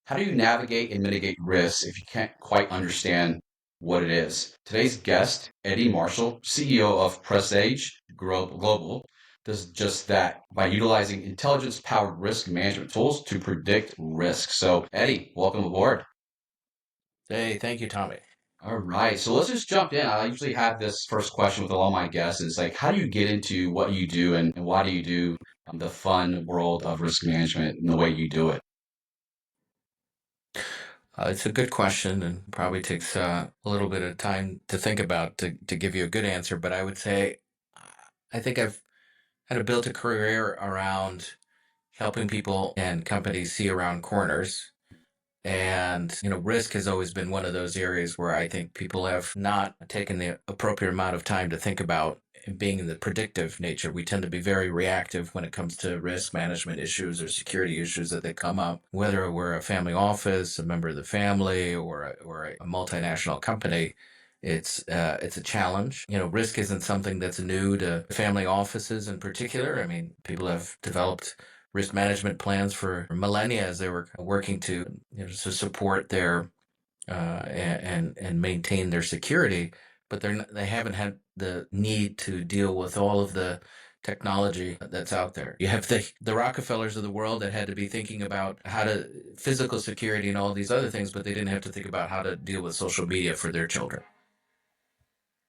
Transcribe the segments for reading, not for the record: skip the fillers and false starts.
How do you navigate and mitigate risks if you can't quite understand what it is? Today's guest, Eddie Marshall, CEO of Presage Global, does just that by utilizing intelligence-powered risk management tools to predict risk. So, Eddie, welcome aboard. Hey, thank you, Tommy. All right, so let's just jump in. I usually have this first question with all my guests is like, how do you get into what you do and why do you do the fun world of risk management and the way you do it? It's a good question and probably takes a little bit of time to think about to give you a good answer. But I would say I think I've had to build a career around helping people and companies see around corners. And, risk has always been one of those areas where I think people have not taken the appropriate amount of time to think about being in the predictive nature. We tend to be very reactive when it comes to risk management issues or security issues that they come up, whether we're a family office, a member of the family, or a multinational company. It's a challenge. Risk isn't something that's new to family offices in particular. I mean, people have developed risk management plans for millennia as they were working to support their and maintain their security, but they haven't had the need to deal with all of the technology that's out there. You have the Rockefellers of the world that had to be thinking about how to physical security and all these other things, but they didn't have to think about how to deal with social media for their children.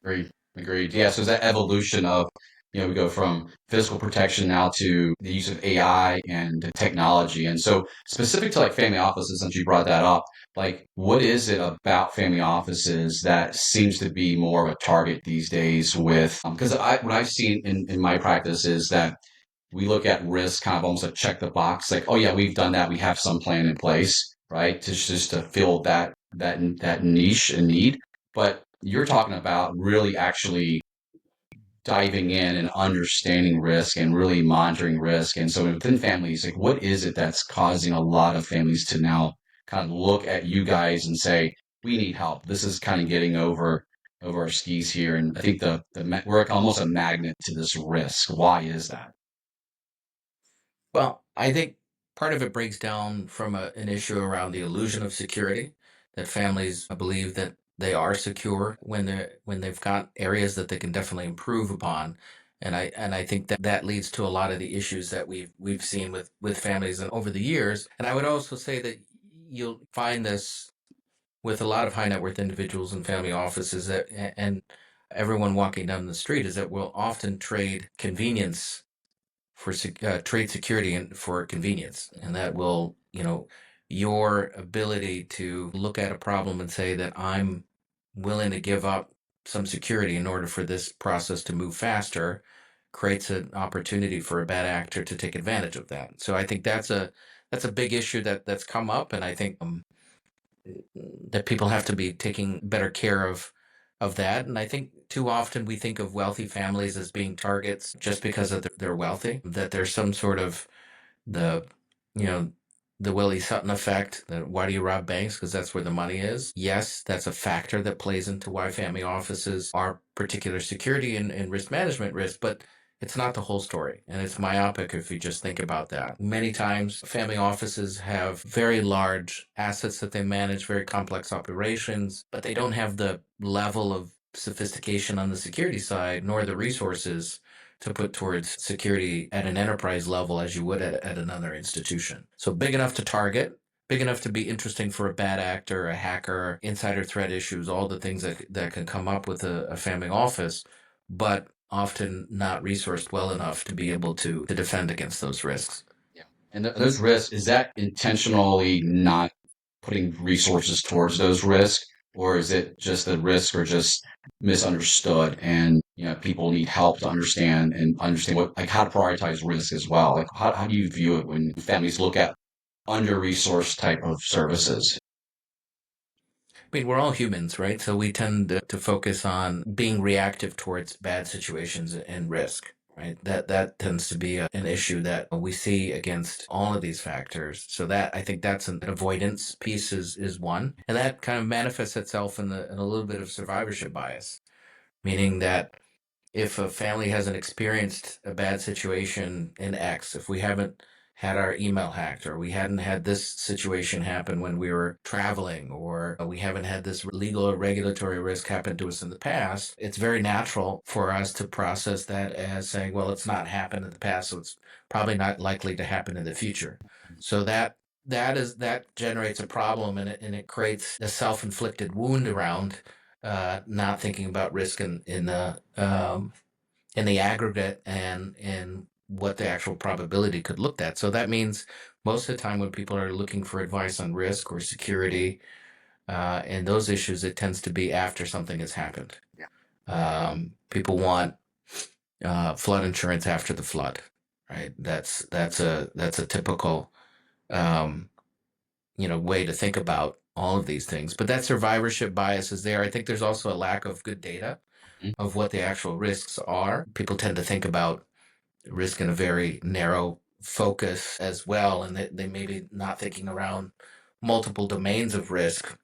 Agreed. Agreed. Yeah. So that evolution of, we go from physical protection now to the use of AI and technology. And so specific to like family offices, since you brought that up, like what is it about family offices that seems to be more of a target these days with, because what I've seen in my practice is that we look at risk kind of almost like check the box, like, oh yeah, we've done that. We have some plan in place, right? To just to fill that niche and need. But you're talking about really actually diving in and understanding risk and really monitoring risk. And so within families, like what is it that's causing a lot of families to now kind of look at you guys and say, we need help. This is kind of getting over our skis here. And I think we're almost a magnet to this risk. Why is that? Well, I think part of it breaks down from an issue around the illusion of security, that families believe that they are secure when they've got areas that they can definitely improve upon. And I think that that leads to a lot of the issues that we've seen with families and over the years. And I would also say that you'll find this with a lot of high net worth individuals and family offices and everyone walking down the street is that we'll often trade convenience for trade security and for convenience, and that will, your ability to look at a problem and say that I'm willing to give up some security in order for this process to move faster creates an opportunity for a bad actor to take advantage of that. So I think that's a big issue that's come up, and I think that people have to be taking better care of that. And I think too often we think of wealthy families as being targets just because of they're wealthy, that there's some sort of the, you know, the Willie Sutton effect, that why do you rob banks? Because that's where the money is. Yes, that's a factor that plays into why family offices are particular security and risk management risk, but it's not the whole story. And it's myopic if you just think about that. Many times, family offices have very large assets that they manage, very complex operations, but they don't have the level of sophistication on the security side, nor the resources to put towards security at an enterprise level as you would at another institution. So big enough to target, big enough to be interesting for a bad actor, a hacker, insider threat issues, all the things that can come up with a family office, but often not resourced well enough to be able to defend against those risks. Yeah. And those risks, is that intentionally not putting resources towards those risks, or is it just the risks are just misunderstood and people need help to understand what like how to prioritize risk as well? Like how do you view it when families look at under resourced type of services? I mean, we're all humans, right? So we tend to focus on being reactive towards bad situations and risk, right? That tends to be an issue that we see against all of these factors. So that I think that's an avoidance piece is one, and that kind of manifests itself in a little bit of survivorship bias, meaning that if a family hasn't experienced a bad situation in X, if we haven't had our email hacked, or we hadn't had this situation happen when we were traveling, or we haven't had this legal or regulatory risk happen to us in the past, it's very natural for us to process that as saying, well, it's not happened in the past, so it's probably not likely to happen in the future. So that generates a problem, and it creates a self-inflicted wound around not thinking about risk in the aggregate and what the actual probability could look at. So that means most of the time when people are looking for advice on risk or security and those issues, it tends to be after something has happened. People want flood insurance after the flood, right? That's a typical um, way to think about all of these things. But that survivorship bias is there. I think there's also a lack of good data Mhm. of what the actual risks are. People tend to think about risk in a very narrow focus as well, and they may be not thinking around multiple domains of risk.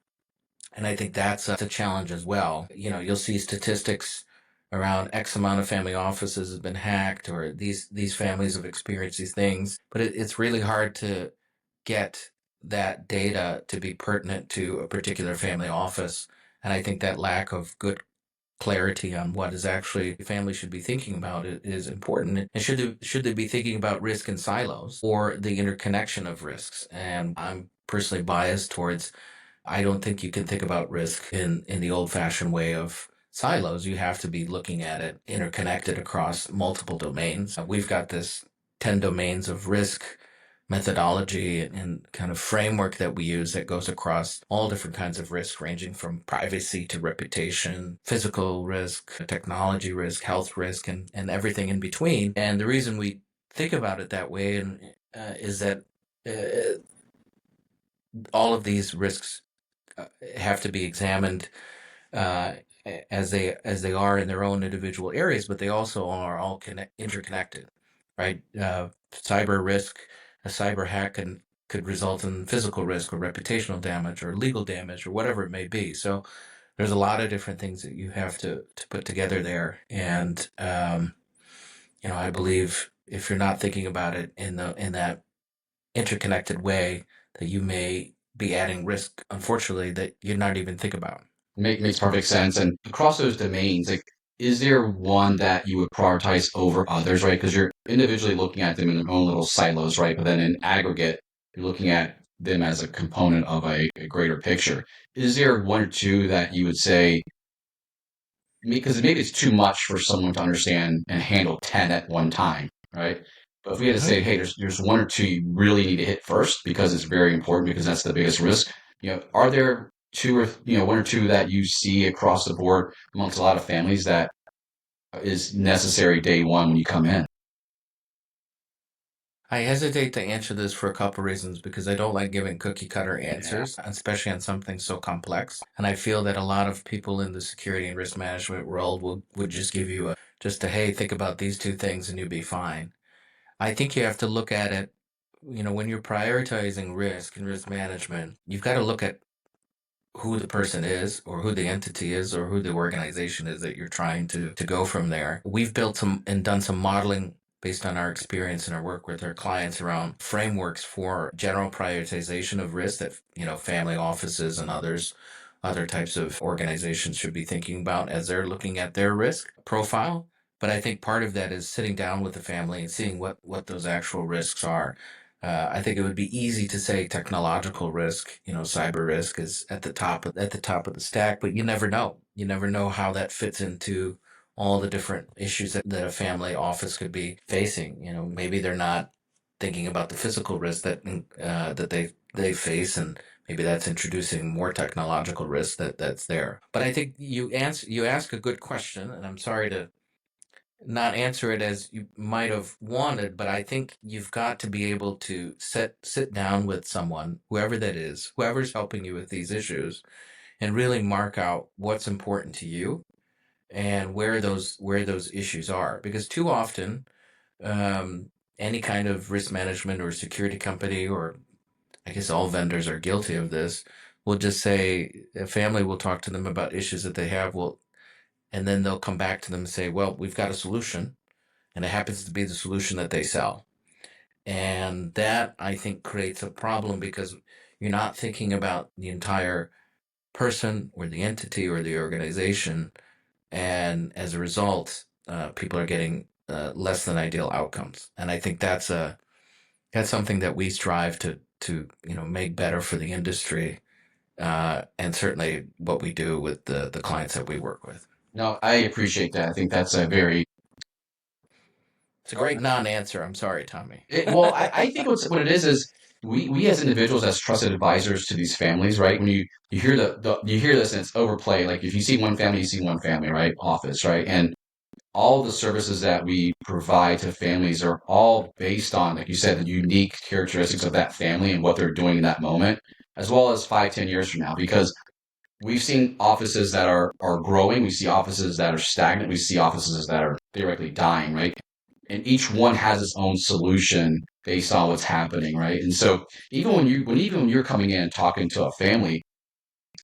And I think that's a challenge as well. You'll see statistics around X amount of family offices have been hacked, or these families have experienced these things, but it's really hard to get that data to be pertinent to a particular family office. And I think that lack of good clarity on what is actually families should be thinking about it is important. And should they be thinking about risk in silos or the interconnection of risks? And I'm personally biased towards, I don't think you can think about risk in the old fashioned way of silos. You have to be looking at it interconnected across multiple domains. We've got this 10 domains of risk methodology and kind of framework that we use that goes across all different kinds of risk, ranging from privacy to reputation, physical risk, technology risk, health risk, and everything in between. And the reason we think about it that way is that uh, all of these risks have to be examined uh, as they are in their own individual areas, but they also are all interconnected, right? Cyber risk, a cyber hack could result in physical risk or reputational damage or legal damage or whatever it may be. So there's a lot of different things that you have to put together there, and I believe if you're not thinking about it in that interconnected way, that you may be adding risk, unfortunately, that you're not even think about. Makes perfect sense. And across those domains, like, is there one that you would prioritize over others, right? Because you're individually looking at them in their own little silos, right? But then in aggregate, you're looking at them as a component of a greater picture. Is there one or two that you would say, because maybe it's too much for someone to understand and handle 10 at one time, right? But if we had to Mhm. say, hey, there's one or two you really need to hit first because it's very important because that's the biggest risk. Are there two or one or two that you see across the board amongst a lot of families that is necessary day one when you come in? I hesitate to answer this for a couple reasons because I don't like giving cookie cutter Yeah. answers, especially on something so complex. And I feel that a lot of people in the security and risk management world would just give you a hey, think about these two things and you'll be fine. I think you have to look at it, when you're prioritizing risk and risk management, you've got to look at who the person is or who the entity is or who the organization is that you're trying to go from there. We've built some and done some modeling based on our experience and our work with our clients around frameworks for general prioritization of risk that family offices and other types of organizations should be thinking about as they're looking at their risk profile. But I think part of that is sitting down with the family and seeing what those actual risks are. I think it would be easy to say technological risk, cyber risk is at the top of the stack, but you never know. You never know how that fits into all the different issues that a family office could be facing. Maybe they're not thinking about the physical risk that they face, and maybe that's introducing more technological risk that's there. But I think you ask a good question, and I'm sorry to not answer it as you might have wanted, but I think you've got to be able to sit down with someone, whoever that is, whoever's helping you with these issues, and really mark out what's important to you and where those issues are. Because too often, um, any kind of risk management or security company, or I guess all vendors are guilty of this, will just say a family will talk to them about issues that they have. Well, and then they'll come back to them and say, well, we've got a solution, and it happens to be the solution that they sell. And that, I think, creates a problem because you're not thinking about the entire person or the entity or the organization. And as a result, people are getting less than ideal outcomes. And I think that's something that we strive to make better for the industry, and certainly what we do with the clients that we work with. No, I appreciate that. I think that's a very It's a great non-answer. I'm sorry, Tommy. well. I think what it is we as individuals as trusted advisors to these families, right? When you hear you hear this and it's overplayed. Like if you see one family, you see one family, right? Office, right? And all the services that we provide to families are all based on, like you said, the unique characteristics of that family and what they're doing in that moment, as well as 5, 10 years from now. Because we've seen offices that are growing, we see offices that are stagnant, we see offices that are theoretically dying, right? And each one has its own solution based on what's happening, right? And so even when you're coming in and talking to a family,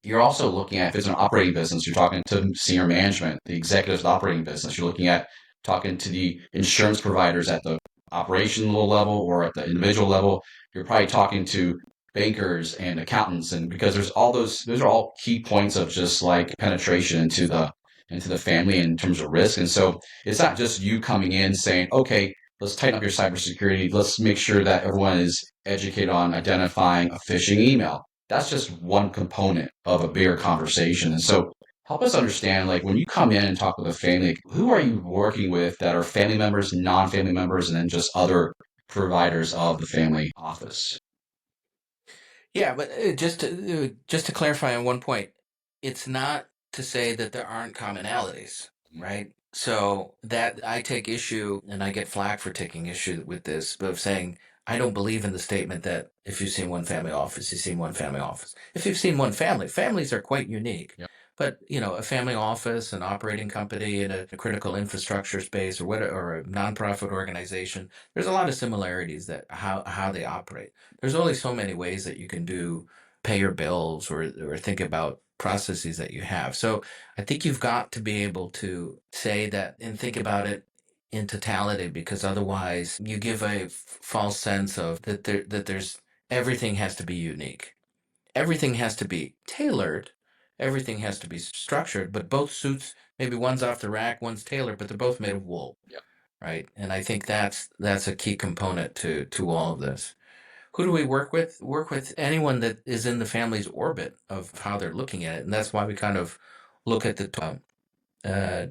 you're also looking at if it's an operating business, you're talking to senior management, the executives of the operating business. You're looking at talking to the insurance providers at the operational level or at the individual level. You're probably talking to bankers and accountants, and because there's all those are all key points of just like penetration into the family in terms of risk. And so it's not just you coming in saying, okay, let's tighten up your cybersecurity. Let's make sure that everyone is educated on identifying a phishing email. That's just one component of a bigger conversation. And so help us understand, like when you come in and talk with a family, like, who are you working with that are family members, non-family members, and then just other providers of the family office? Yeah, but just to clarify on one point, it's not to say that there aren't commonalities, right? So that I take issue, and I get flack for taking issue with this, but of saying I don't believe in the statement that if you've seen one family office, you've seen one family office. If you've seen one family, families are quite unique. Yep. But a family office, an operating company in a critical infrastructure space, or what, or a nonprofit organization, there's a lot of similarities that how they operate. There's only so many ways that you can pay your bills or think about processes that you have. So I think you've got to be able to say that and think about it in totality, because otherwise you give a false sense of that there's everything has to be unique. Everything has to be tailored. Everything has to be structured, but both suits, maybe one's off the rack, one's tailored, but they're both made of wool, Yep. right? And I think that's a key component to all of this. Who do we work with? Work with anyone that is in the family's orbit of how they're looking at it, and that's why we kind of look at the uh,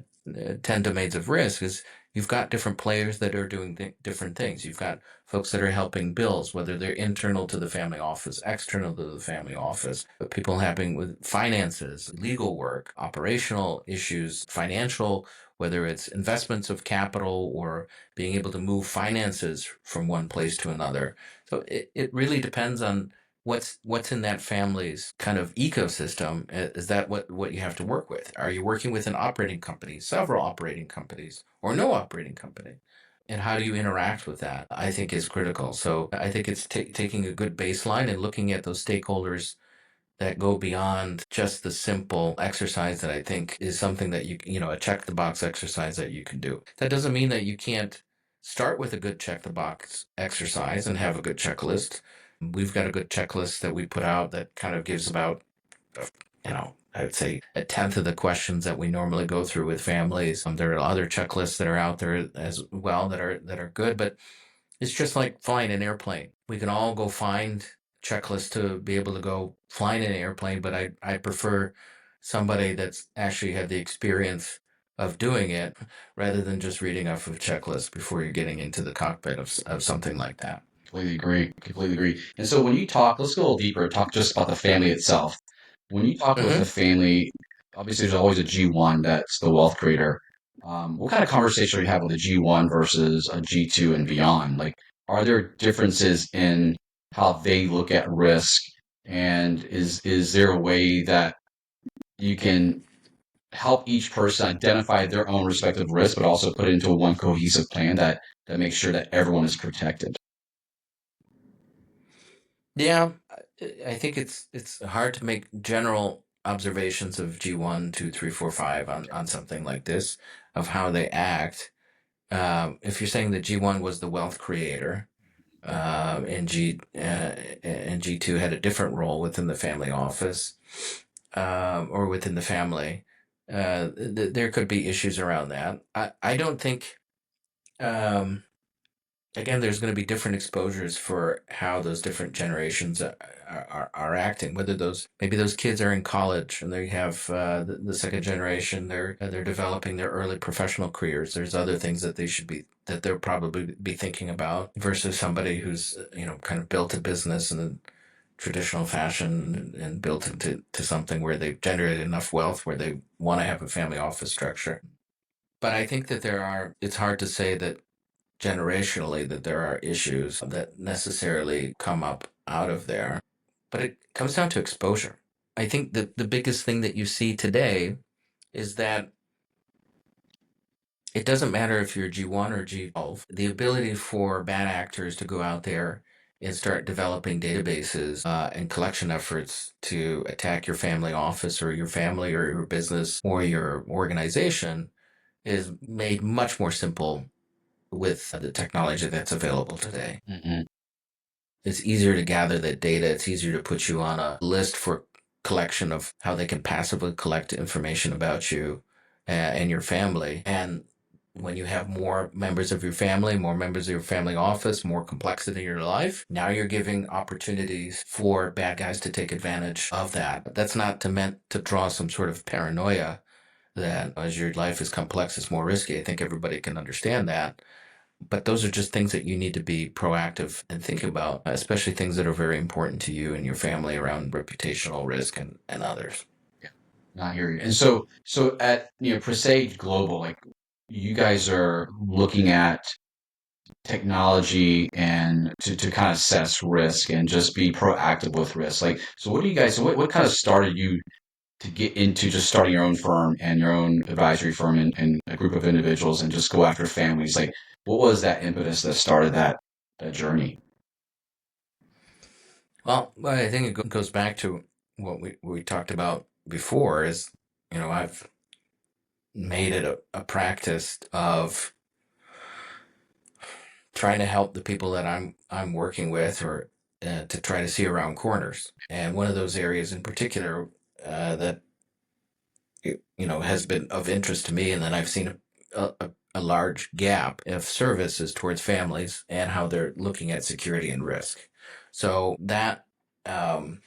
10 domains of risk. Is you've got different players that are doing different things. You've got folks that are helping bills, whether they're internal to the family office, external to the family office, but people helping with finances, legal work, operational issues, financial, whether it's investments of capital or being able to move finances from one place to another. So it really depends on what's in that family's kind of ecosystem. Is that what you have to work with? Are you working with an operating company, several operating companies, or no operating company? And how do you interact with that, I think, is critical. So I think it's taking a good baseline and looking at those stakeholders that go beyond just the simple exercise that I think is something that a check the box exercise that you can do. That doesn't mean that you can't start with a good check the box exercise and have a good checklist. We've got a good checklist that we put out that kind of gives about, I would say a tenth of the questions that we normally go through with families. There are other checklists that are out there as well that are good, but it's just like flying an airplane. We can all go find checklists to be able to go flying an airplane, but I prefer somebody that's actually had the experience of doing it rather than just reading off of checklists before you're getting into the cockpit of something like that. Completely agree. Completely agree. And so when you talk, let's go a little deeper. Talk just about the family itself. When you talk with Mm-hmm. the family, obviously there's always a G1 that's the wealth creator. What kind of conversation are you having with a G1 versus a G2 and beyond? Like, are there differences in how they look at risk? And is there a way that you can help each person identify their own respective risk, but also put it into one cohesive plan that makes sure that everyone is protected? Yeah, I think it's hard to make general observations of G1, 2, 3, 4, 5 on something like this of how they act. If you're saying that G1 was the wealth creator, and G2 had a different role within the family office, or within the family. There could be issues around that. I don't think. Um, Again, there's going to be different exposures for how those different generations are acting. Whether those maybe those kids are in college and they have the second generation, they're developing their early professional careers. There's other things that they'll probably be thinking about versus somebody who's kind of built a business in a traditional fashion and built into to something where they've generated enough wealth where they want to have a family office structure. But I think that it's hard to say that generationally that there are issues that necessarily come up out of there, but it comes down to exposure. I think that the biggest thing that you see today is that it doesn't matter if you're G1 or G12, the ability for bad actors to go out there and start developing databases and collection efforts to attack your family office or your family or your business or your organization is made much more simple with the technology that's available today. Hmm. It's easier to gather that data. It's easier to put you on a list for collection of how they can passively collect information about you and your family. And when you have more members of your family, more members of your family office, more complexity in your life, now you're giving opportunities for bad guys to take advantage of that. That's not meant to draw some sort of paranoia that as your life is complex, it's more risky. I think everybody can understand that. But those are just things that you need to be proactive and think about, especially things that are very important to you and your family around reputational risk and others. Yeah, I hear you. And so at Presage Global, like you guys are looking at technology and to kind of assess risk and just be proactive with risk. Like, so what do you guys? What kind of started you to get into just starting your own firm and your own advisory firm and a group of individuals and just go after families? Like, what was that impetus that started that journey? Well, I think it goes back to what we talked about before is, I've made it a practice of trying to help the people that I'm working with or to try to see around corners. And one of those areas in particular that has been of interest to me, and then I've seen a large gap of services towards families and how they're looking at security and risk. So um,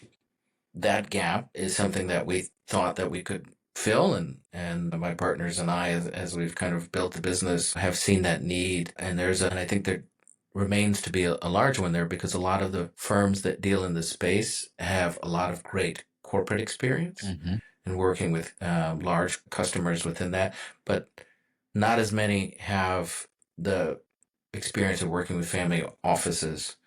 that gap is something that we thought that we could fill, and my partners and I, as we've kind of built the business, have seen that need, and I think there remains to be a large one there because a lot of the firms that deal in this space have a lot of great corporate experience Hmm. and working with large customers within that, but not as many have the experience of working with family offices,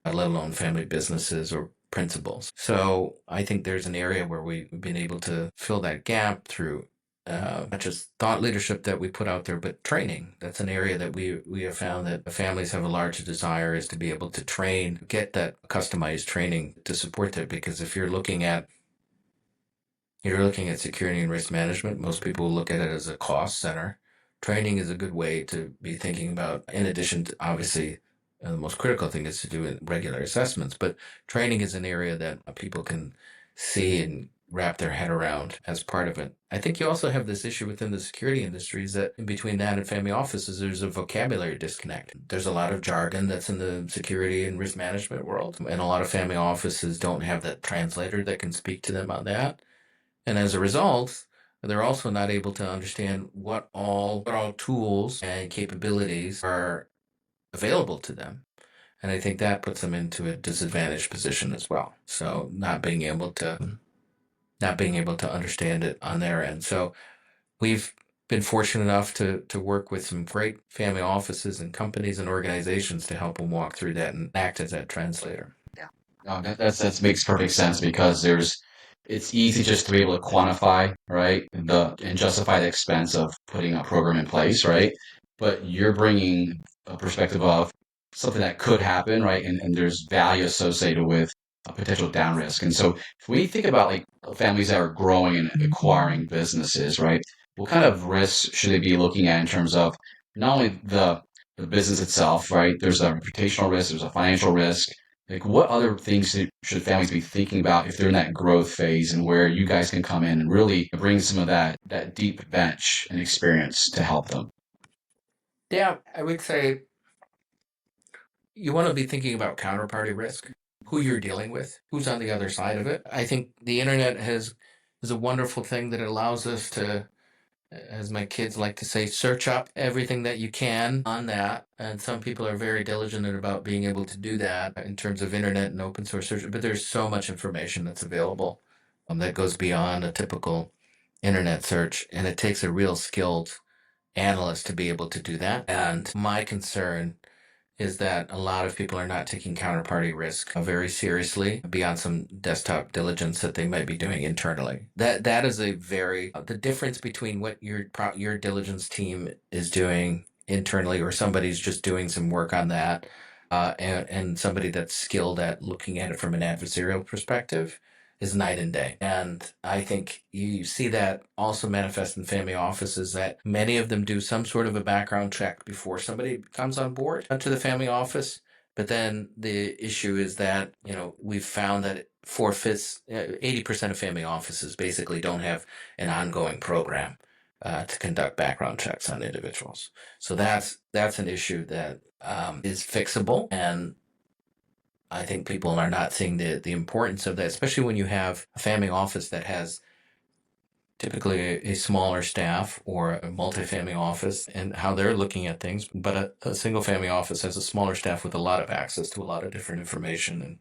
let alone family businesses or principals. So I think there's an area where we've been able to fill that gap through not just thought leadership that we put out there, but training. That's an area that we have found that families have a large desire is to be able to train, get that customized training to support that. Because if you're looking at security and risk management, most people look at it as a cost center. Training is a good way to be thinking about, in addition to obviously the most critical thing is to do regular assessments, but training is an area that people can see and wrap their head around as part of it. I think you also have this issue within the security industries that in between that and family offices, there's a vocabulary disconnect. There's a lot of jargon that's in the security and risk management world, and a lot of family offices don't have that translator that can speak to them on that. And as a result, they're also not able to understand what all tools and capabilities are available to them. And I think that puts them into a disadvantaged position as well. So not being able to understand it on their end. So we've been fortunate enough to work with some great family offices and companies and organizations to help them walk through that and act as that translator. Yeah. No, that makes perfect sense because it's easy just to be able to quantify, right, and justify the expense of putting a program in place, right? But you're bringing a perspective of something that could happen, right? And there's value associated with a potential down risk. And so if we think about like families that are growing and acquiring businesses, right? What kind of risks should they be looking at in terms of not only the the business itself, right? There's a reputational risk, there's a financial risk. Like, what other things should families be thinking about if they're in that growth phase, and where you guys can come in and really bring some of that deep bench and experience to help them? Yeah, I would say you want to be thinking about counterparty risk, who you're dealing with, who's on the other side of it. I think the internet is a wonderful thing that allows us to, as my kids like to say, search up everything that you can on that. And some people are very diligent about being able to do that in terms of internet and open source search. But there's so much information that's available that goes beyond a typical internet search, and it takes a real skilled analyst to be able to do that. And my concern is that a lot of people are not taking counterparty risk very seriously beyond some desktop diligence that they might be doing internally. That is a very the difference between what your diligence team is doing internally, or somebody's just doing some work on that, and somebody that's skilled at looking at it from an adversarial perspective, is night and day. And I think you see that also manifest in family offices, that many of them do some sort of a background check before somebody comes on board to the family office. But then the issue is that, we've found that 80% of family offices basically don't have an ongoing program to conduct background checks on individuals. So that's an issue that is fixable, and I think people are not seeing the importance of that, especially when you have a family office that has typically a smaller staff, or a multifamily office, and how they're looking at things. But a single family office has a smaller staff with a lot of access to a lot of different information and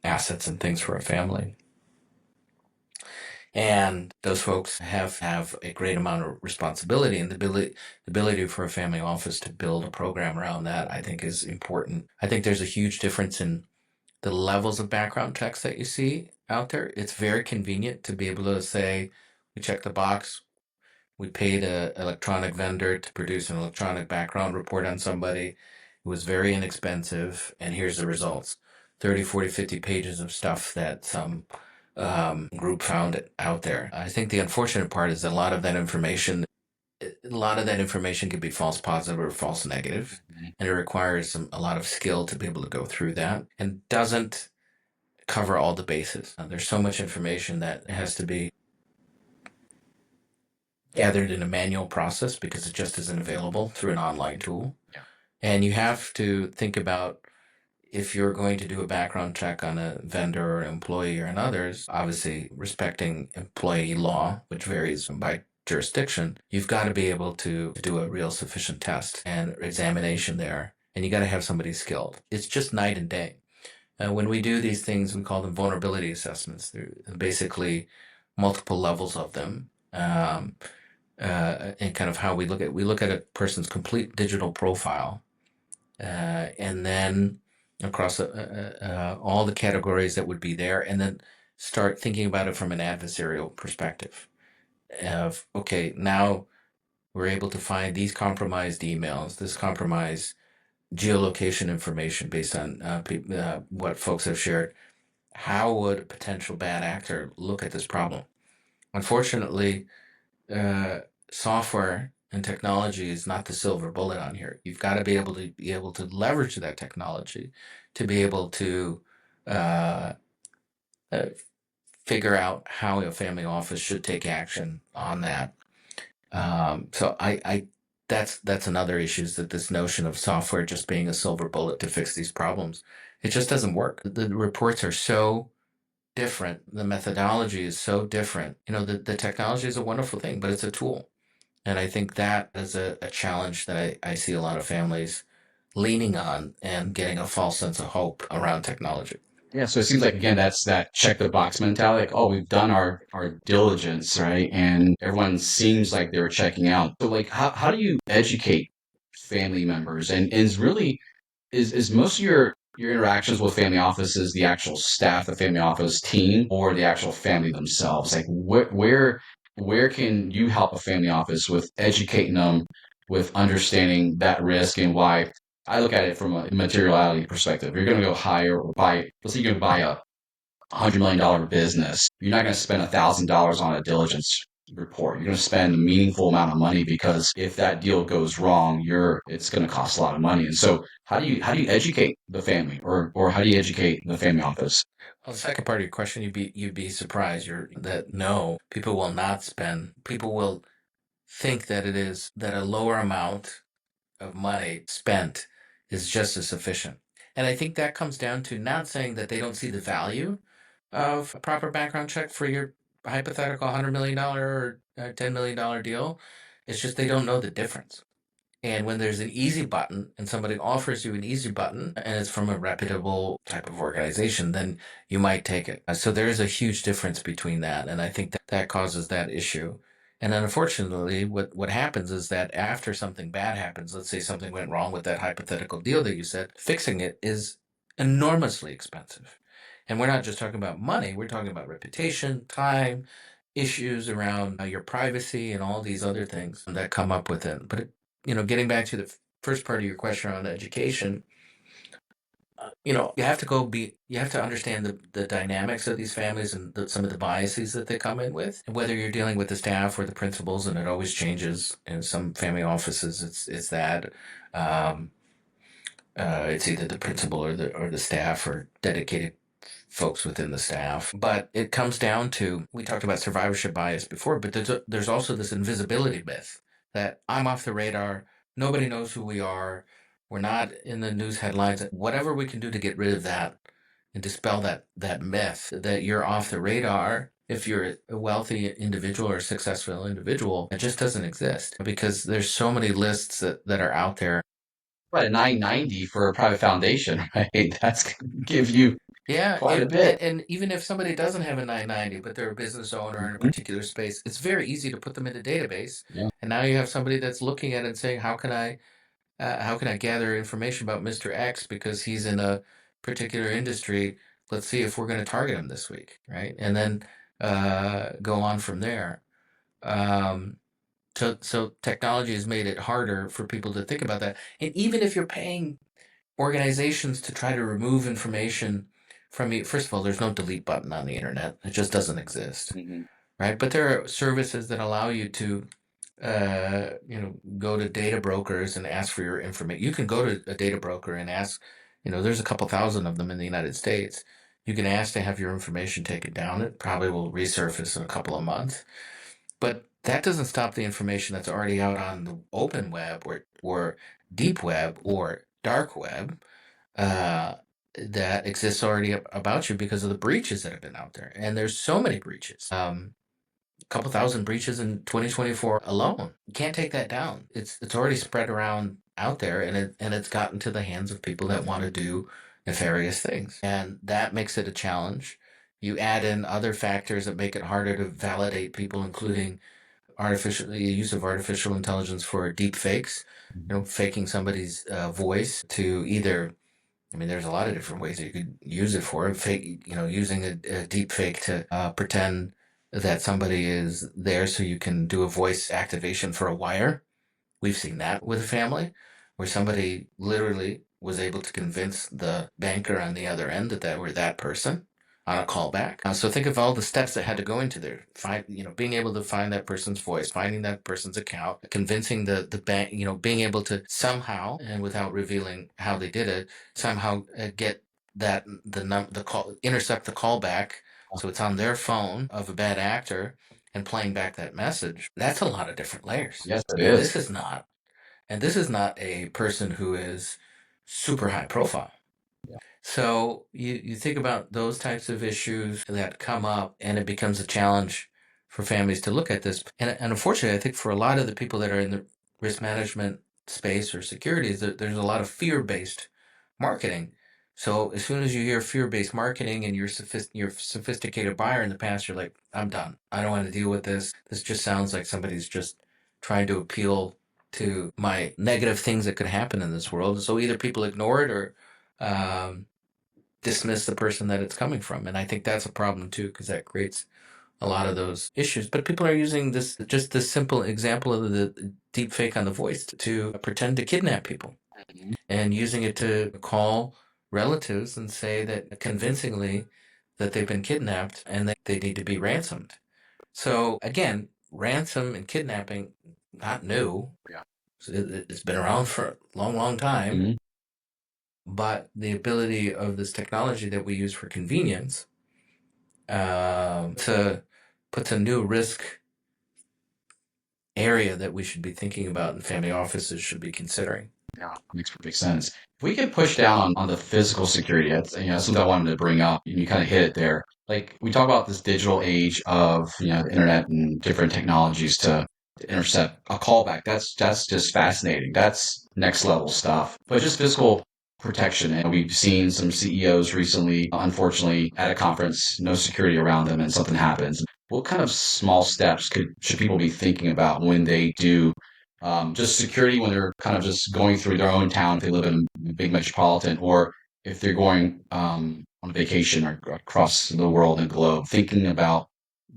assets and things for a family. And those folks have a great amount of responsibility, and the ability for a family office to build a program around that, I think, is important. I think there's a huge difference in the levels of background checks that you see out there. It's very convenient to be able to say, we check the box, we paid an electronic vendor to produce an electronic background report on somebody. It was very inexpensive, and here's the results: 30, 40, 50 pages of stuff that some group found out there. I think the unfortunate part is that a lot of that information can be false positive or false negative, and it requires a lot of skill to be able to go through that, and doesn't cover all the bases. There's so much information that has to be gathered in a manual process because it just isn't available through an online tool. Yeah. And you have to think about, if you're going to do a background check on a vendor or an employee or on others, obviously respecting employee law, which varies by jurisdiction, you've got to be able to do a real sufficient test and examination there. And you got to have somebody skilled. It's just night and day. When we do these things, we call them vulnerability assessments. There are basically multiple levels of them. And kind of how we look at a person's complete digital profile, and then across all the categories that would be there, and then start thinking about it from an adversarial perspective of, okay, now we're able to find these compromised emails, this compromised geolocation information based on what folks have shared. How would a potential bad actor look at this problem? Unfortunately, software and technology is not the silver bullet on here. You've got to be able to leverage that technology to be able to uh, uh, figure out how a family office should take action on that. So that's another issue, is that this notion of software just being a silver bullet to fix these problems, it just doesn't work. The reports are so different. The methodology is so different. The technology is a wonderful thing, but it's a tool. And I think that is a challenge that I see a lot of families leaning on and getting a false sense of hope around technology. Yeah, so it seems like, again, that's that check the box mentality. Like, oh, we've done our diligence, right? And everyone seems like they're checking out. So, like, how do you educate family members? And is really is most of your interactions with family offices the actual staff, the family office team, or the actual family themselves? Like, where can you help a family office with educating them, with understanding that risk, and why? I look at it from a materiality perspective. You're going to go hire or buy. Let's say you're going to buy $100 million business. You're not going to spend $1,000 on a diligence report. You're going to spend a meaningful amount of money because if that deal goes wrong, it's going to cost a lot of money. And so how do you educate the family or how do you educate the family office? Well, the second part of your question, you'd be surprised. That no, people will not spend. People will think that it is that a lower amount of money spent is just as sufficient. And I think that comes down to not saying that they don't see the value of a proper background check for your hypothetical $100 million or $10 million deal. It's just they don't know the difference. And when there's an easy button and somebody offers you an easy button and it's from a reputable type of organization, then you might take it. So there is a huge difference between that. And I think that causes that issue. And then unfortunately, what happens is that after something bad happens, let's say something went wrong with that hypothetical deal that you said, fixing it is enormously expensive. And we're not just talking about money, we're talking about reputation, time, issues around your privacy, and all these other things that come up with it. But getting back to the first part of your question around education, you have to understand the dynamics of these families and some of the biases that they come in with, and whether you're dealing with the staff or the principals, and it always changes. In some family offices, it's that. Um, it's either the principal or the staff or dedicated folks within the staff. But it comes down to, we talked about survivorship bias before, but there's also this invisibility myth that I'm off the radar. Nobody knows who we are. We're not in the news headlines. Whatever we can do to get rid of that and dispel that myth that you're off the radar, if you're a wealthy individual or a successful individual, it just doesn't exist because there's so many lists that are out there. Right, a 990 for a private foundation, right? That's going to give you Yeah, quite a and, bit. and and even if somebody doesn't have a 990, but they're a business owner in a Mhm. particular space, it's very easy to put them in a database. Yeah. And now you have somebody that's looking at it and saying, how can I gather information about Mr. X because he's in a particular industry? Let's see if we're going to target him this week, right? And then go on from there. Um, so technology has made it harder for people to think about that. And even if you're paying organizations to try to remove information from you. First of all, there's no delete button on the internet. It just doesn't exist, Mhm. right? But there are services that allow you to, go to data brokers and ask for your information. You can go to a data broker and ask, there's a couple thousand of them in the United States. You can ask to have your information taken down. It probably will resurface in a couple of months. But that doesn't stop the information that's already out on the open web or deep web or dark web uh, that exists already about you because of the breaches that have been out there. And there's so many breaches. A couple thousand breaches in 2024 alone. You can't take that down. It's already spread around out there, and it's gotten to the hands of people that want to do nefarious things, and that makes it a challenge. You add in other factors that make it harder to validate people, including the use of artificial intelligence for deep fakes. Faking somebody's voice to either, I mean, there's a lot of different ways you could use it for. Fake, using a deep fake to pretend that somebody is there so you can do a voice activation for a wire. We've seen that with a family where somebody literally was able to convince the banker on the other end that they were that person on a callback. So think of all the steps that had to go into there. Being able to find that person's voice, finding that person's account, convincing the bank, being able to somehow, and without revealing how they did it, somehow get the call, intercept the callback, so it's on their phone of a bad actor and playing back that message. That's a lot of different layers. Yes, it And is. this is not a person who is super high profile. Yeah. So you think about those types of issues that come up, and it becomes a challenge for families to look at this. And unfortunately, I think for a lot of the people that are in the risk management space or securities, there's a lot of fear-based marketing. So as soon as you hear fear-based marketing and you're a sophisticated buyer in the past, you're like, I'm done. I don't want to deal with this. This just sounds like somebody's just trying to appeal to my negative things that could happen in this world. So either people ignore it or um, dismiss the person that it's coming from. And I think that's a problem too, because that creates a lot of those issues. But people are using this simple example of the deep fake on the voice to pretend to kidnap people Mhm. and using it to call relatives and say that convincingly that they've been kidnapped and that they need to be ransomed. So again, ransom and kidnapping, not new. Yeah. It's been around for a long, long time. Mhm. But the ability of this technology that we use for convenience to puts a new risk area that we should be thinking about and family offices should be considering. Yeah, makes perfect sense. If we could push down on the physical security, that's something I wanted to bring up, and you kind of hit it there. Like we talk about this digital age of the internet and different technologies to intercept a callback. That's just fascinating. That's next level stuff. But just physical protection, and we've seen some CEOs recently, unfortunately, at a conference, no security around them, and something happens. What kind of small steps should people be thinking about when they do just security when they're kind of just going through their own town if they live in a big metropolitan, or if they're going on vacation or across the world and globe, thinking about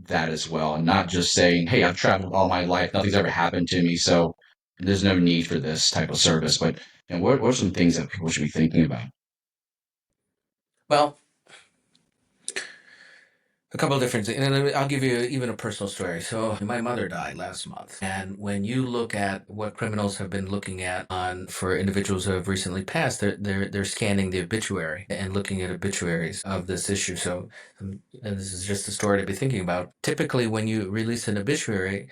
that as well, and not just saying, "Hey, I've traveled all my life, nothing's ever happened to me, so there's no need for this type of service." But what are some things that people should be thinking about? Well, a couple of different things, and I'll give you even a personal story. So my mother died last month, and when you look at what criminals have been looking at on for individuals who have recently passed, they're scanning the obituary and looking at obituaries of this issue. So, and this is just a story to be thinking about. Typically, when you release an obituary,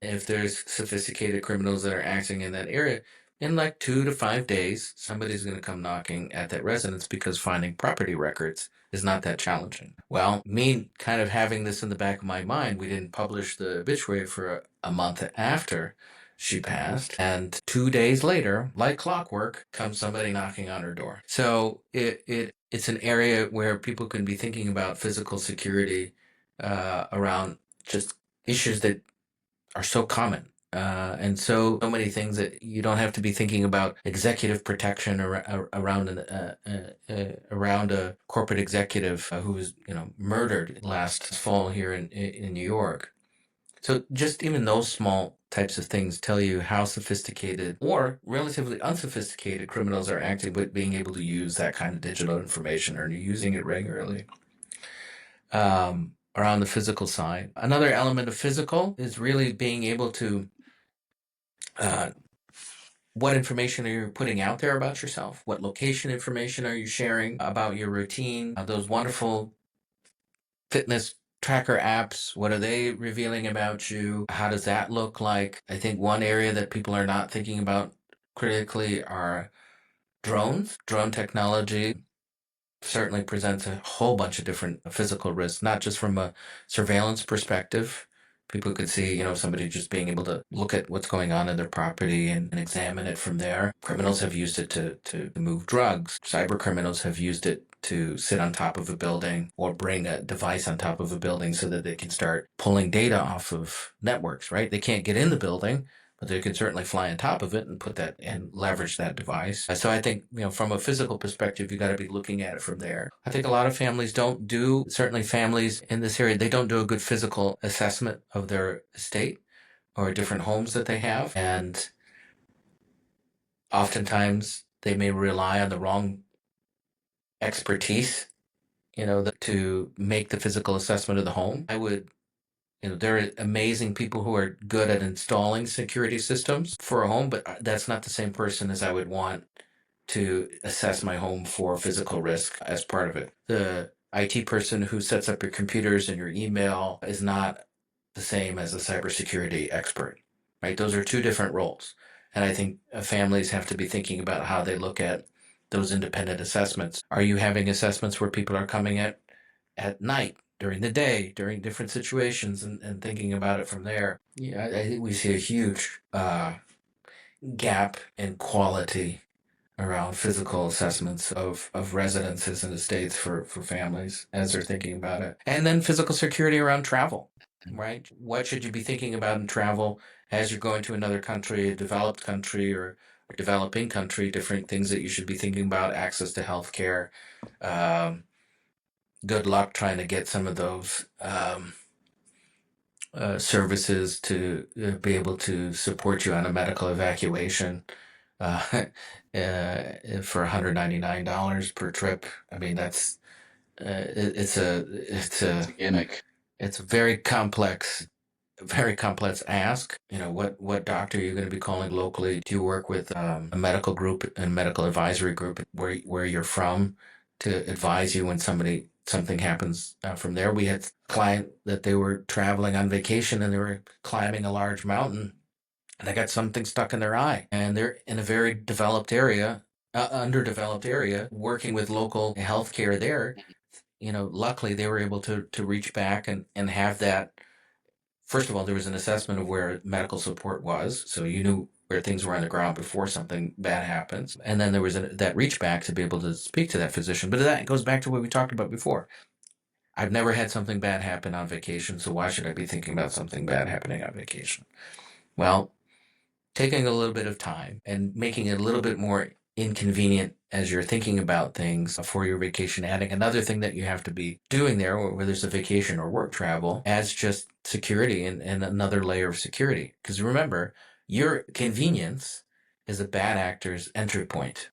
if there's sophisticated criminals that are acting in that area, in like 2 to 5 days, somebody's going to come knocking at that residence because finding property records is not that challenging. Well, me kind of having this in the back of my mind, we didn't publish the obituary for a month after she passed. And 2 days later, like clockwork, comes somebody knocking on her door. So it's an area where people can be thinking about physical security around just issues that are so common. And so many things that you don't have to be thinking about executive protection around a corporate executive who was murdered last fall here in New York. So just even those small types of things tell you how sophisticated or relatively unsophisticated criminals are acting with being able to use that kind of digital information or using it regularly. Around the physical side. Another element of physical is really being able to uh, what information are you putting out there about yourself? What location information are you sharing about your routine? Those wonderful fitness tracker apps, what are they revealing about you? How does that look like? I think one area that people are not thinking about critically are drones. Drone technology certainly presents a whole bunch of different physical risks, not just from a surveillance perspective. People could see, somebody just being able to look at what's going on in their property and examine it from there. Criminals have used it to move drugs. Cyber criminals have used it to sit on top of a building or bring a device on top of a building so that they can start pulling data off of networks, right? They can't get in the building, but they can certainly fly on top of it and put that and leverage that device. So I think, from a physical perspective, you got to be looking at it from there. I think a lot of families don't do, certainly families in this area, they don't do a good physical assessment of their estate or different homes that they have. And oftentimes they may rely on the wrong expertise, to make the physical assessment of the home. There are amazing people who are good at installing security systems for a home, but that's not the same person as I would want to assess my home for physical risk as part of it. The IT person who sets up your computers and your email is not the same as a cybersecurity expert, right? Those are two different roles. And I think families have to be thinking about how they look at those independent assessments. Are you having assessments where people are coming at night, during the day, during different situations, and thinking about it from there? Yeah, I think we see a huge gap in quality around physical assessments of residences and estates for families as they're thinking about it. And then physical security around travel, right? What should you be thinking about in travel as you're going to another country, a developed country or a developing country, different things that you should be thinking about, access to healthcare. Um, Good luck trying to get some of those services to be able to support you on a medical evacuation uh, for $199 per trip. I mean, that's it's It's a gimmick. it's a very complex very complex ask. What doctor are you going to be calling locally? Do you work with a medical group and medical advisory group where you're from to advise you when something happens from there? We had a client that they were traveling on vacation and they were climbing a large mountain and they got something stuck in their eye, and they're in a very developed area. Underdeveloped area, working with local healthcare there. Luckily they were able to reach back and have that. First of all, there was an assessment of where medical support was, so you knew where things were on the ground before something bad happens. And then there was that reach back to be able to speak to that physician. But that goes back to what we talked about before. I've never had something bad happen on vacation, so why should I be thinking about something bad happening on vacation? Well, taking a little bit of time and making it a little bit more inconvenient as you're thinking about things for your vacation, adding another thing that you have to be doing there, whether it's a vacation or work travel, adds just security and another layer of security. Because remember, your convenience is a bad actor's entry point.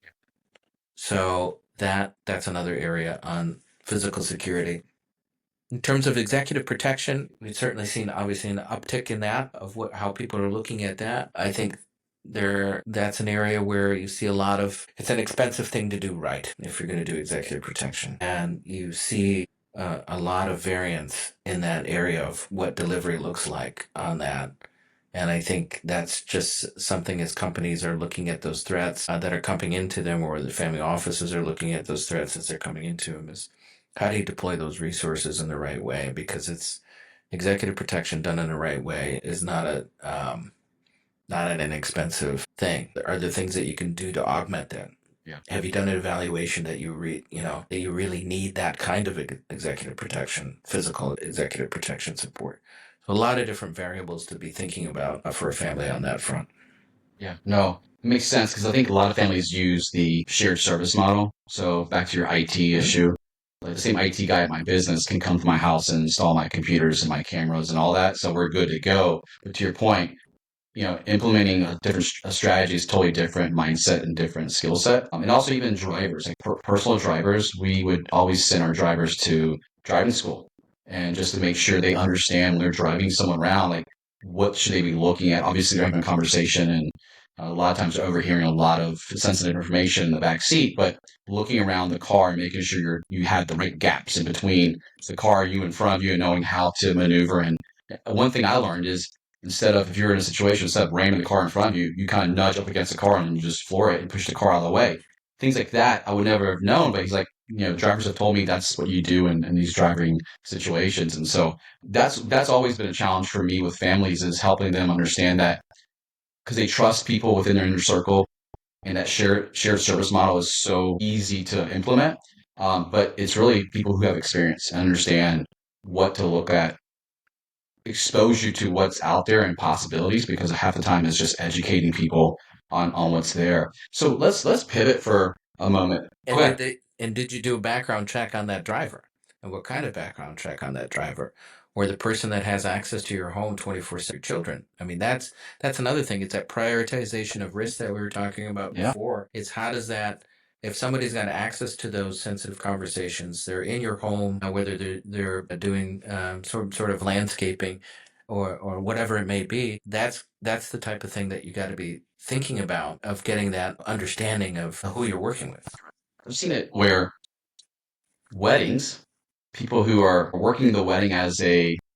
So that's another area on physical security. In terms of executive protection, we've certainly seen obviously an uptick in that of how people are looking at that. I think that's an area where you see a lot of it's an expensive thing to do right if you're going to do executive protection, and you see a lot of variance in that area of what delivery looks like on that. And I think that's just something as companies are looking at those threats that are coming into them, or the family offices are looking at those threats as they're coming into them, is how do you deploy those resources in the right way? Because it's executive protection done in the right way is not an inexpensive thing. Are there things that you can do to augment that? Yeah. Have you done an evaluation that that you really need that kind of executive protection, physical executive protection support? So a lot of different variables to be thinking about for a family on that front. Yeah. No, it makes sense because I think a lot of families use the shared service model. So back to your IT Mhm. issue, like the same IT guy at my business can come to my house and install my computers and my cameras and all that. So we're good to go. But to your point, implementing a different a strategy is totally different mindset and different skill set. And also even drivers, like personal drivers, we would always send our drivers to driving school and just to make sure they understand when they're driving someone around, like what should they be looking at. Obviously, they're having a conversation and a lot of times they're overhearing a lot of sensitive information in the back seat, but looking around the car and making sure you have the right gaps in between the car, you in front of you, and knowing how to maneuver. And one thing I learned is instead of if you're in a situation, instead of ramming the car in front of you, you kind of nudge up against the car and you just floor it and push the car out of the way. Things like that I would never have known, but he's like, drivers have told me that's what you do in these driving situations. And so that's always been a challenge for me with families is helping them understand that because they trust people within their inner circle and that shared service model is so easy to implement. But it's really people who have experience and understand what to look at, expose you to what's out there and possibilities because half the time it's just educating people on what's there. So let's pivot for a moment. Go And ahead. did you do a background check on that driver? And what kind of background check on that driver? Or the person that has access to your home 24/7, your children. I mean, that's another thing. It's that prioritization of risk that we were talking about Yeah. before. It's how does that if somebody's got access to those sensitive conversations, they're in your home, whether they're doing sort of landscaping or whatever it may be, that's the type of thing that you got to be thinking about of getting that understanding of who you're working with. I've seen it where weddings, people who are working the wedding as at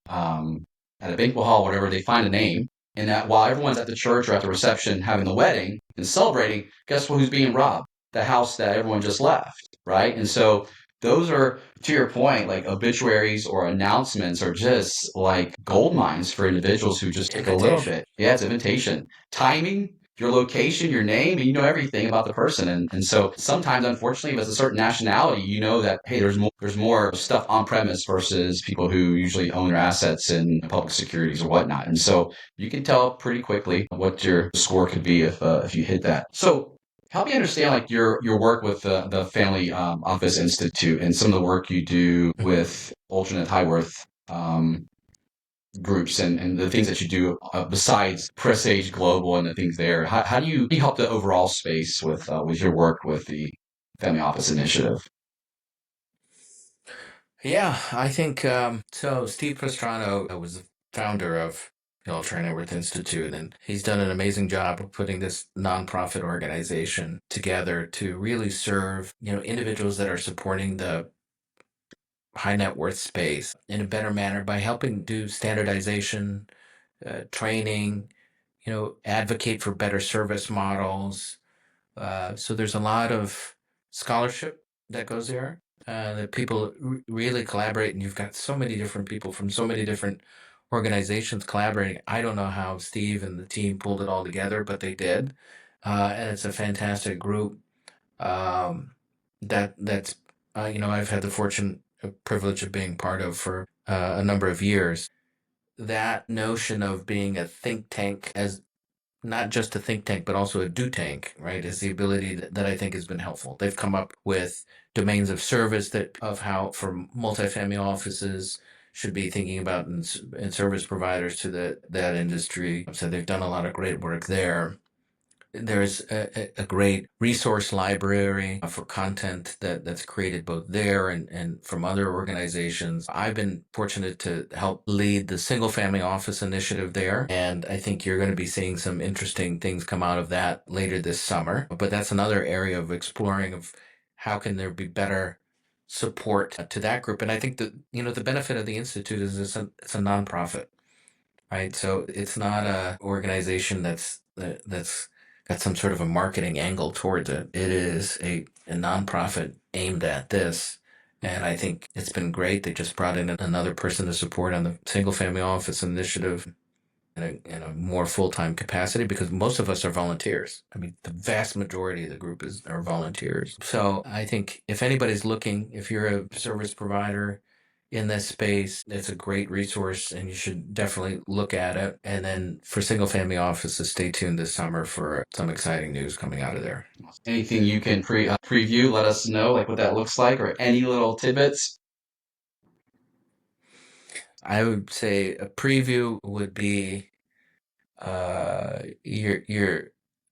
a banquet hall, whatever, they find a name, and that while everyone's at the church or at the reception having the wedding and celebrating, guess who's being robbed? The house that everyone just left, right? And so those are, to your point, like obituaries or announcements are just like gold mines for individuals who just take a little Invitation. bit. Yeah, it's invitation. Timing, your location, your name, and you know everything about the person. And so sometimes, unfortunately, if it's a certain nationality, you know that, hey, there's more stuff on premise versus people who usually own their assets in public securities or whatnot. And so you can tell pretty quickly what your score could be if you hit that. So help me understand like your work with the Family Office Institute and some of the work you do Mhm. with alternate high worth groups and the things that you do besides Presage Global and the things there. How do you help the overall space with your work with the Family Office Initiative? Yeah, I think so. Steve Pastrano was the founder of the Alternative Institute, and he's done an amazing job of putting this nonprofit organization together to really serve, individuals that are supporting the high net worth space in a better manner by helping do standardization, training, advocate for better service models. So there's a lot of scholarship that goes there. That people really collaborate, and you've got so many different people from so many different organizations collaborating. I don't know how Steve and the team pulled it all together, but they did, and it's a fantastic group. Um, that's I've had the privilege of being part of for a number of years. That notion of being a think tank, as not just a think tank, but also a do tank, right, is the ability that I think has been helpful. They've come up with domains of service that of how for multifamily offices should be thinking about and service providers to that industry. So they've done a lot of great work there. There's a great resource library for content that's created both there and from other organizations. I've been fortunate to help lead the single family office initiative there, and I think you're going to be seeing some interesting things come out of that later this summer. But that's another area of exploring of how can there be better support to that group. And I think that the benefit of the institute is it's a nonprofit, right? So it's not a organization that's got some sort of a marketing angle towards it. It is a nonprofit aimed at this. And I think it's been great. They just brought in another person to support on the single family office initiative in a more full-time capacity, because most of us are volunteers. I mean, the vast majority of the group are volunteers. So I think if anybody's looking, if you're a service provider in this space, it's a great resource and you should definitely look at it. And then for single family offices, stay tuned this summer for some exciting news coming out of there. Anything you can preview, let us know, like what that looks like, or any little tidbits. I would say a preview would be you're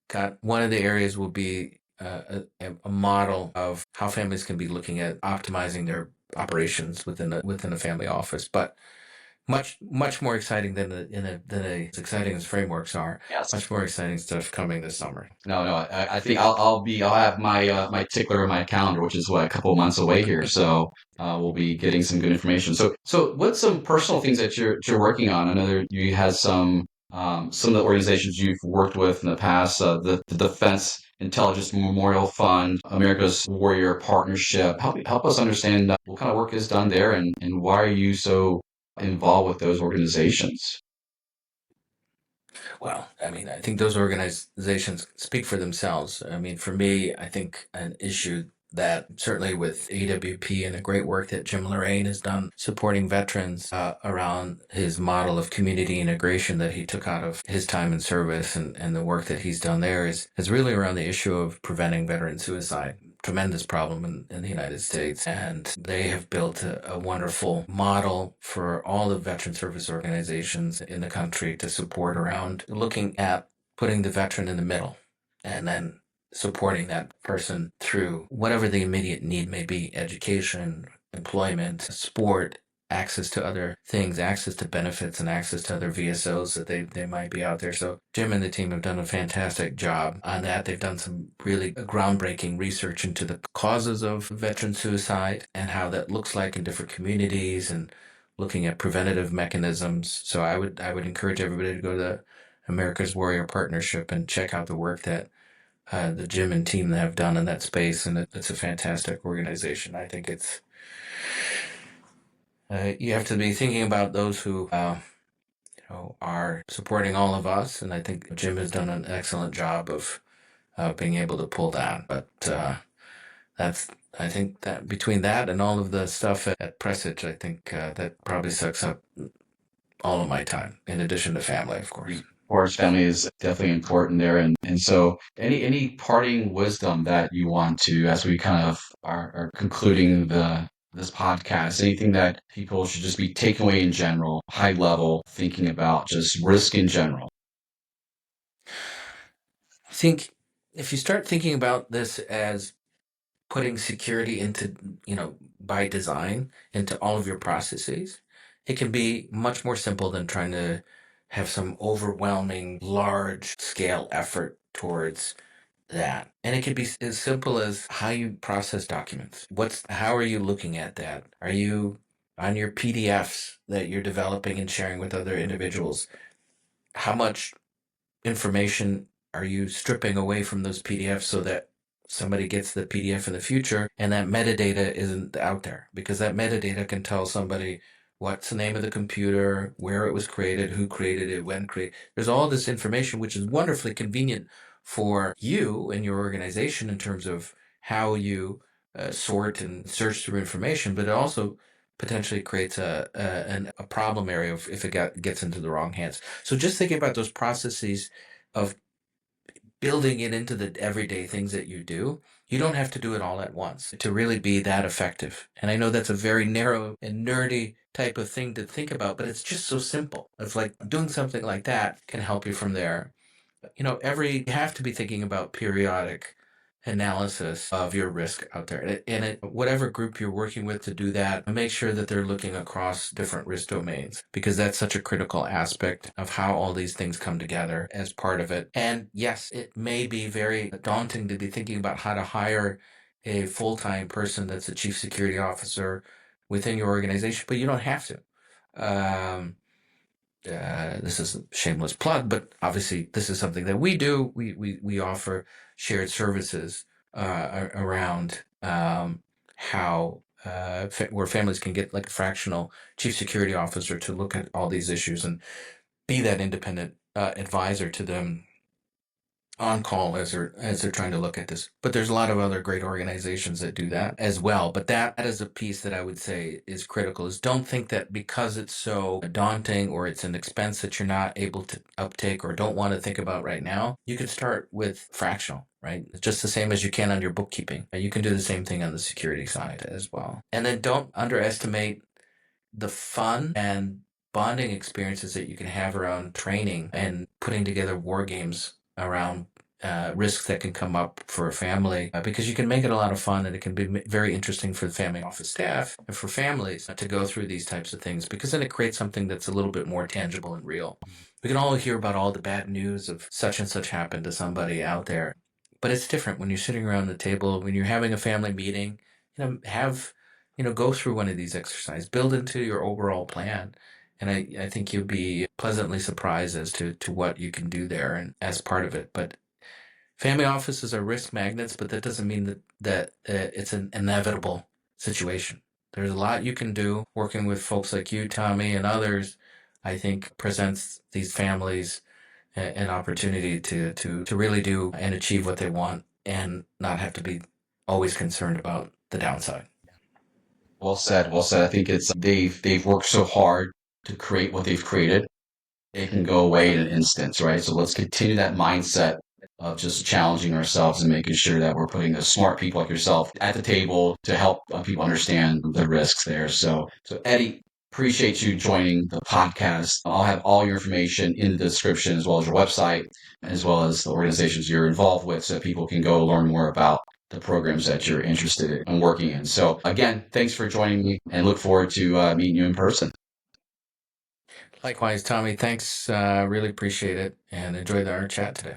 got one of the areas will be a model of how families can be looking at optimizing their operations within a family office, but much more exciting than as exciting as frameworks are. Yes. Much more exciting stuff coming this summer. No. I think I'll have my tickler in my calendar, which is what, a couple months away here. So we'll be getting some good information. So what's some personal things that you're working on? I know you had some of the organizations you've worked with in the past, the Defense Intelligence Memorial Fund, America's Warrior Partnership. Help us understand what kind of work is done there, and why are you so involved with those organizations? Well, I mean, I think those organizations speak for themselves. I mean, for me, I think an issue that certainly with AWP and the great work that Jim Lorraine has done supporting veterans around his model of community integration that he took out of his time in service, and the work that he's done there is really around the issue of preventing veteran suicide. Tremendous problem in the United States. And they have built a wonderful model for all the veteran service organizations in the country to support around looking at putting the veteran in the middle and then supporting that person through whatever the immediate need may be: education, employment, sport, access to other things, access to benefits, and access to other VSOs that they might be out there. So Jim and the team have done a fantastic job on that. They've done some really groundbreaking research into the causes of veteran suicide and how that looks like in different communities, and looking at preventative mechanisms. So I would encourage everybody to go to America's Warrior Partnership and check out the work that the Jim and team have done in that space, and it's a fantastic organization. I think it's you have to be thinking about those who are supporting all of us, and I think Jim has done an excellent job of being able to pull that. But that's I think that between that and all of the stuff at Presage, I think that probably sucks up all of my time, in addition to family, of course. Of course, family is definitely important there, and so any parting wisdom that you want to, as we kind of are concluding this podcast, anything that people should just be taking away in general, high level, thinking about just risk in general. I think if you start thinking about this as putting security into, by design into all of your processes, it can be much more simple than trying to have some overwhelming, large scale effort towards that. And it could be as simple as how you process documents. How are you looking at that? Are you on your PDFs that you're developing and sharing with other individuals? How much information are you stripping away from those PDFs so that somebody gets the PDF in the future and that metadata isn't out there? Because that metadata can tell somebody what's the name of the computer, where it was created, who created it, when created. There's all this information, which is wonderfully convenient for you and your organization in terms of how you sort and search through information, but it also potentially creates a problem area if it gets into the wrong hands. So just thinking about those processes of building it into the everyday things that you do, you don't have to do it all at once to really be that effective. And I know that's a very narrow and nerdy type of thing to think about, but it's just so simple. It's like doing something like that can help you from there. You have to be thinking about periodic analysis of your risk out there. And whatever group you're working with to do that, make sure that they're looking across different risk domains because that's such a critical aspect of how all these things come together as part of it. And yes, it may be very daunting to be thinking about how to hire a full-time person that's a chief security officer within your organization, but you don't have to. This is a shameless plug, but obviously this is something that we do. We offer shared services around how where families can get like a fractional chief security officer to look at all these issues and be that independent advisor to them on call as they're trying to look at this. But there's a lot of other great organizations that do that as well. But that is a piece that I would say is critical is don't think that because it's so daunting or it's an expense that you're not able to uptake or don't want to think about right now, you can start with fractional, right? It's just the same as you can on your bookkeeping. You can do the same thing on the security side as well. And then don't underestimate the fun and bonding experiences that you can have around training and putting together war games around risks that can come up for a family because you can make it a lot of fun and it can be very interesting for the family office staff and for families to go through these types of things because then it creates something that's a little bit more tangible and real. We can all hear about all the bad news of such and such happened to somebody out there, but it's different when you're sitting around the table, when you're having a family meeting, go through one of these exercises, build into your overall plan. And I think you'll be pleasantly surprised as to what you can do there and as part of it. But family offices are risk magnets, but that doesn't mean that it's an inevitable situation. There's a lot you can do working with folks like you, Tommy, and others. I think presents these families an opportunity to really do and achieve what they want and not have to be always concerned about the downside. Well said. Well said. I think it's they've worked so hard to create what they've created. It can go away in an instant, right? So let's continue that mindset of just challenging ourselves and making sure that we're putting the smart people like yourself at the table to help people understand the risks there. So Eddie, appreciate you joining the podcast. I'll have all your information in the description as well as your website, as well as the organizations you're involved with so people can go learn more about the programs that you're interested in working in. So again, thanks for joining me and look forward to meeting you in person. Likewise, Tommy, thanks. Really appreciate it and enjoyed our chat today.